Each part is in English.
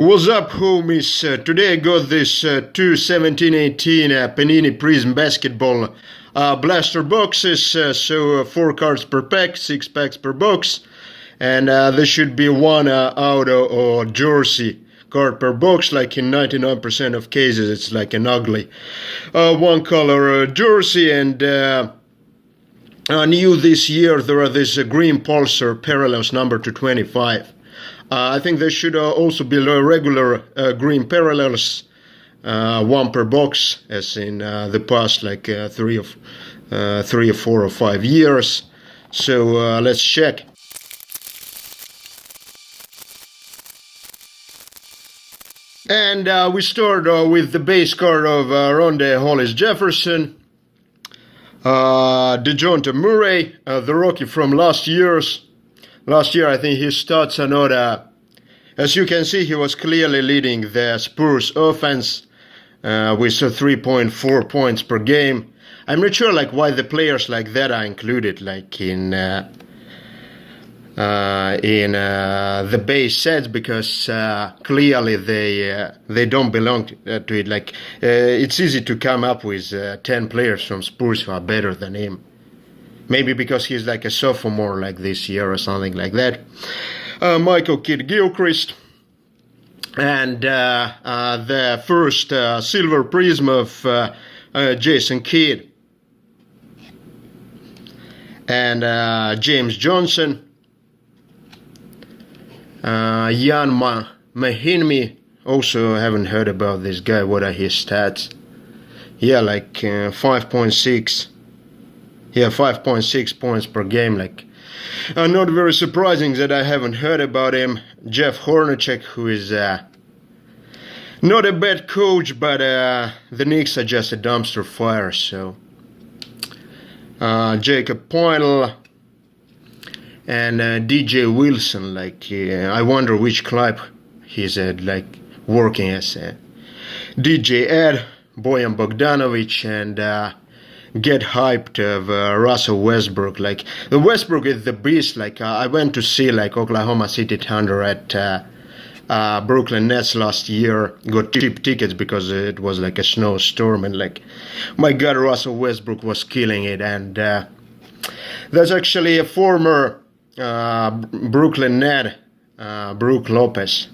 What's up, homies? Today I got this 2/17/18 Panini Prizm Basketball blaster boxes, so 4 cards per pack, 6 packs per box, and there should be one auto or jersey card per box. Like in 99% of cases it's like an ugly one color jersey. And new this year there are this green Pulsar parallels number to 25. I think there should also be regular green parallels, one per box, as in the past like 3 or 4 or 5 years. So let's check. And we start with the base card of Rondé Hollis Jefferson, DeJounte Murray, the rookie from last year. Last year, I think his stats are not, as you can see, he was clearly leading the Spurs offense with 3.4 points per game. I'm not sure like why the players like that are included like in the base sets, because clearly they don't belong to it. Like it's easy to come up with 10 players from Spurs who are better than him. Maybe because he's like a sophomore like this year or something like that. Michael Kidd-Gilchrist. And the first silver prism of Jayson Kidd. And James Johnson. Jan Mahinmi. Also haven't heard about this guy. What are his stats? Yeah, like 5.6. Yeah, 5.6 points per game. Like, not very surprising that I haven't heard about him. Jeff HORNACEK, who is not a bad coach, but the Knicks are just a dumpster fire. So, Jacob Pointle and DJ Wilson. Like, I wonder which club he's at, like working as a DJ Ed, Bojan Bogdanovic, and get hyped of Russell Westbrook. Like the Westbrook is the beast. Like I went to see like Oklahoma City Thunder at Brooklyn Nets last year. Got cheap tickets because it was like a snowstorm, and like my God, Russell Westbrook was killing it. And there's actually a former Brooklyn Net, Brook Lopez.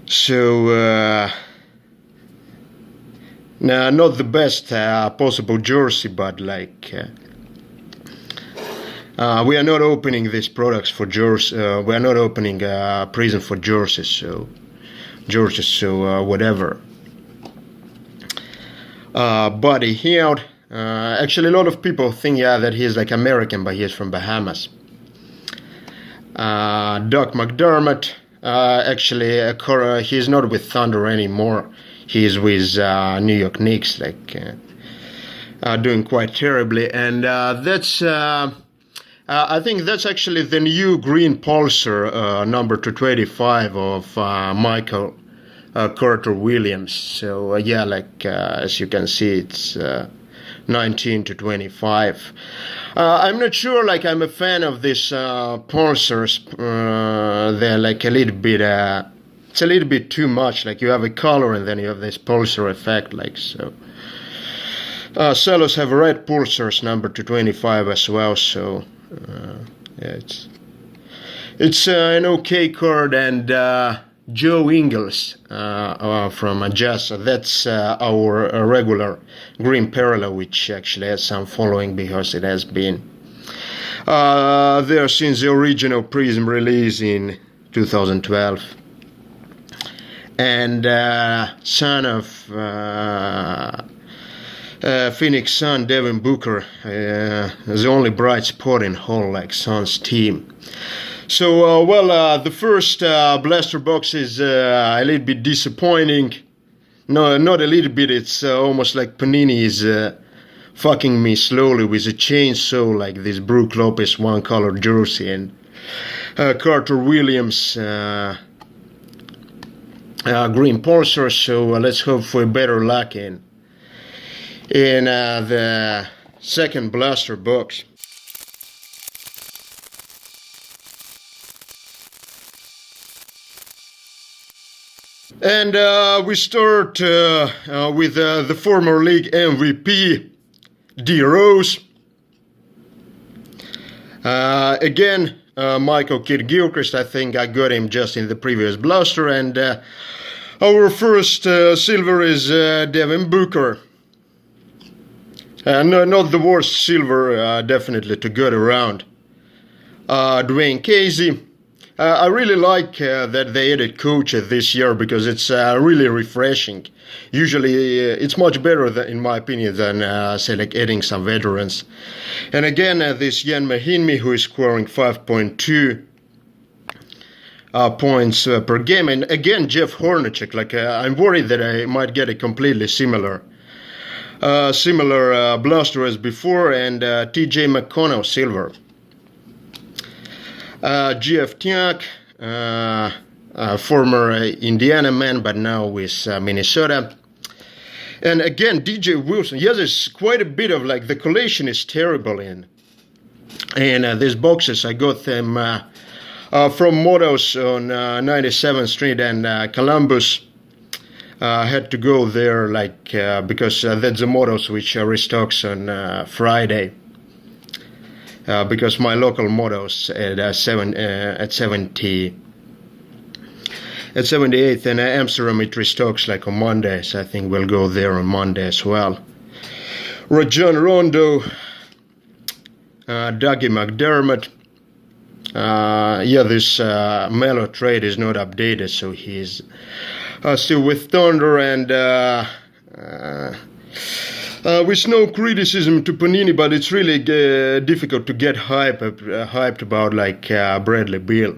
So. Nah, not the best possible jersey, but like we are not opening these products for jerseys. We are not opening Prizm for jerseys, so whatever. Buddy Hield. Actually, a lot of people think that he's like American, but he's from Bahamas. Doug McDermott. Actually, he's not with Thunder anymore. He's with New York Knicks, like doing quite terribly. And that's, I think that's actually the new green Pulsar number 225 of Michael Carter Williams. So yeah, like as you can see, it's 19/25. I'm not sure, like I'm a fan of this Pulsars. They're like a little bit. It's a little bit too much. Like you have a color and then you have this Pulsar effect. Like so. Cellos have red Pulsars number 225 as well. So yeah, it's an okay card. And Joe Ingles from Jazz. That's our regular green parallel, which actually has some following because it has been there since the original Prizm release in 2012. And son of Phoenix Sun, Devin Booker, the only bright spot in whole like Suns team. So the first blaster box is a little bit disappointing. No, not a little bit. It's almost like Panini is fucking me slowly with a chainsaw, like this Brook Lopez one color jersey and Carter Williams. Green Pulsar, so let's hope for better luck in the second blaster box. And we start with the former league MVP, D Rose. Again, Michael Kidd-Gilchrist, I think I got him just in the previous blaster. And our first silver is Devin Booker. No, not the worst silver, definitely to get around. Dwayne Casey. I really like that they added coaches this year because it's really refreshing. Usually it's much better, in my opinion, than say like adding some veterans. And again, this Jan Mahinmi, who is scoring 5.2 points per game. And again, Jeff Hornacek. Like I'm worried that I might get a completely similar blaster as before. And TJ McConnell silver. GF Tiak, former Indiana man, but now with Minnesota. And again, DJ Wilson. Yes, there's quite a bit of like the collation is terrible in. And these boxes, I got them from Motos on 97th Street and Columbus. Had to go there like because that's the Motos which restocks on Friday. Because my local Motos at 78th and Amsterdam it restocks like on Monday, so I think we'll go there on Monday as well. Rajon Rondo, Dougie McDermott. This Melo trade is not updated, so he's still with Thunder and. With no criticism to Panini, but it's really difficult to get hyped about like Bradley Beal.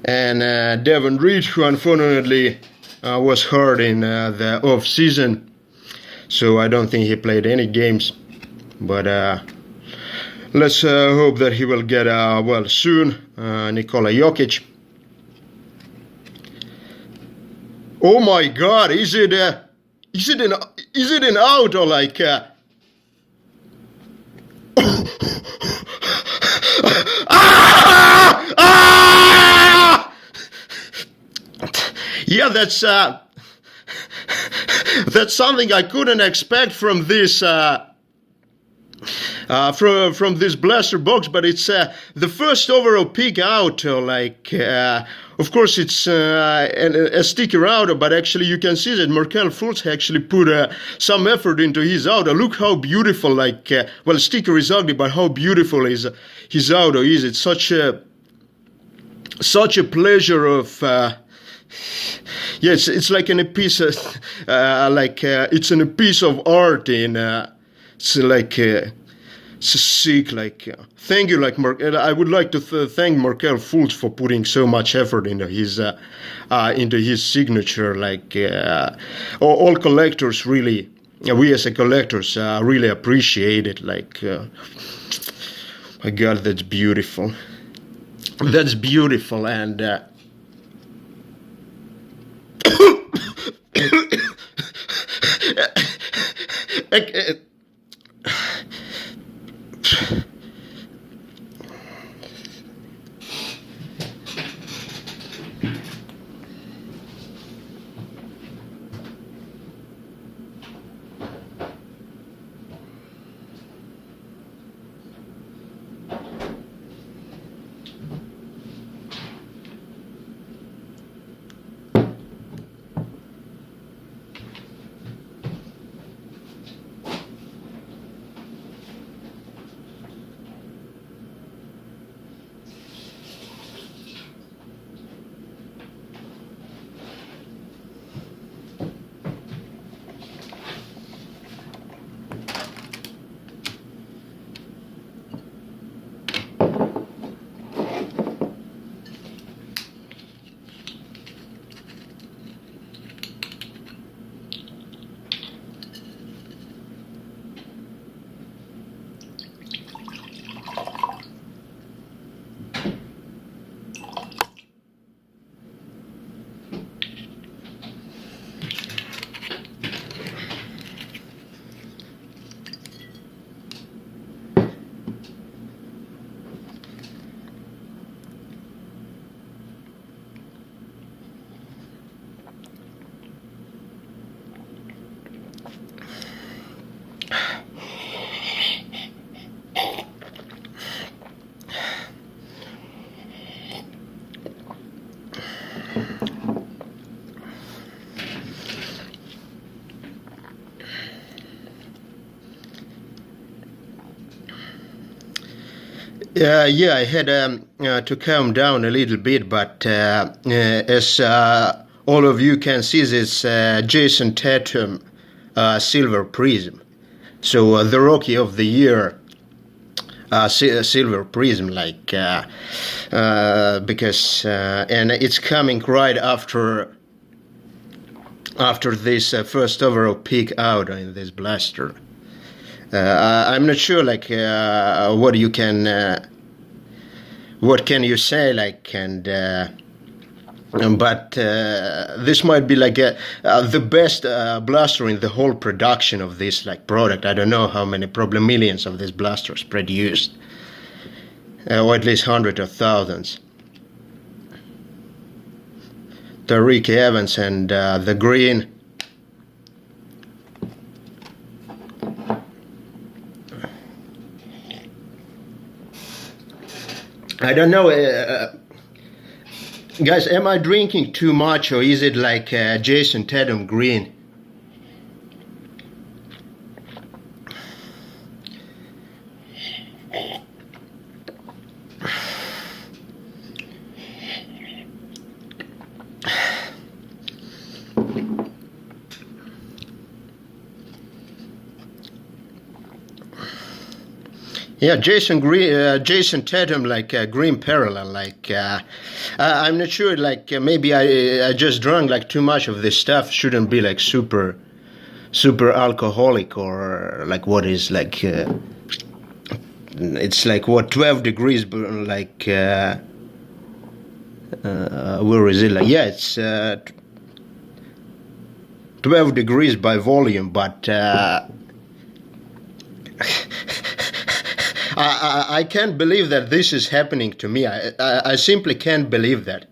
And Devin Reed, who unfortunately was hurt in the off-season, so I don't think he played any games. But let's hope that he will get well soon. Nikola Jokic. Oh my God, is it an out or like yeah, that's something I couldn't expect from this from this blaster box, but it's the first overall pick out. Of course, it's a sticker outer, but actually you can see that Markelle Fultz actually put some effort into his outer. Look how beautiful, well, sticker is ugly, but how beautiful his outer is. It's such a pleasure of. Yes, it's like in a piece of, it's in a piece of art in. It's like. It's sick, thank you, I would like to thank Markelle Fultz for putting so much effort into his signature, all collectors really, we as a collectors really appreciate it, my God, that's beautiful, and Yeah, I had to calm down a little bit, but as all of you can see, this Jayson Tatum silver prism. So the rookie of the year silver prism, like because and it's coming right after this first overall pick out in this blaster. I'm not sure, like, what can you say, like, and but this might be like the best blaster in the whole production of this like product. I don't know how many, probably millions of these blasters produced, or at least hundreds of thousands. Tariq Evans and the green. I don't know, guys, am I drinking too much, or is it like Jayson Tatum green? Yeah, Jayson Tatum, like green parallel, like I'm not sure, like maybe I just drank like too much of this stuff. Shouldn't be like super alcoholic, or like what is like it's like what 12 degrees, but like where is it? Like, yeah, it's 12 degrees by volume, but I can't believe that this is happening to me. I simply can't believe that.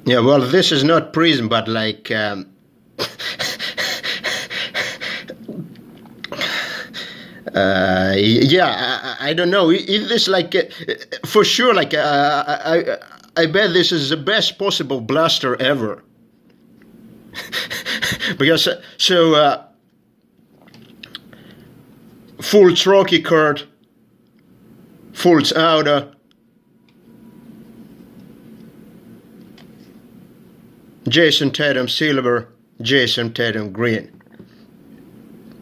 Yeah, well, this is not Prizm, but like yeah, I don't know. Is this like for sure? Like I bet this is the best possible blaster ever. Because so Fultz rookie card, Fultz auto, Jayson Tatum silver, Jayson Tatum green.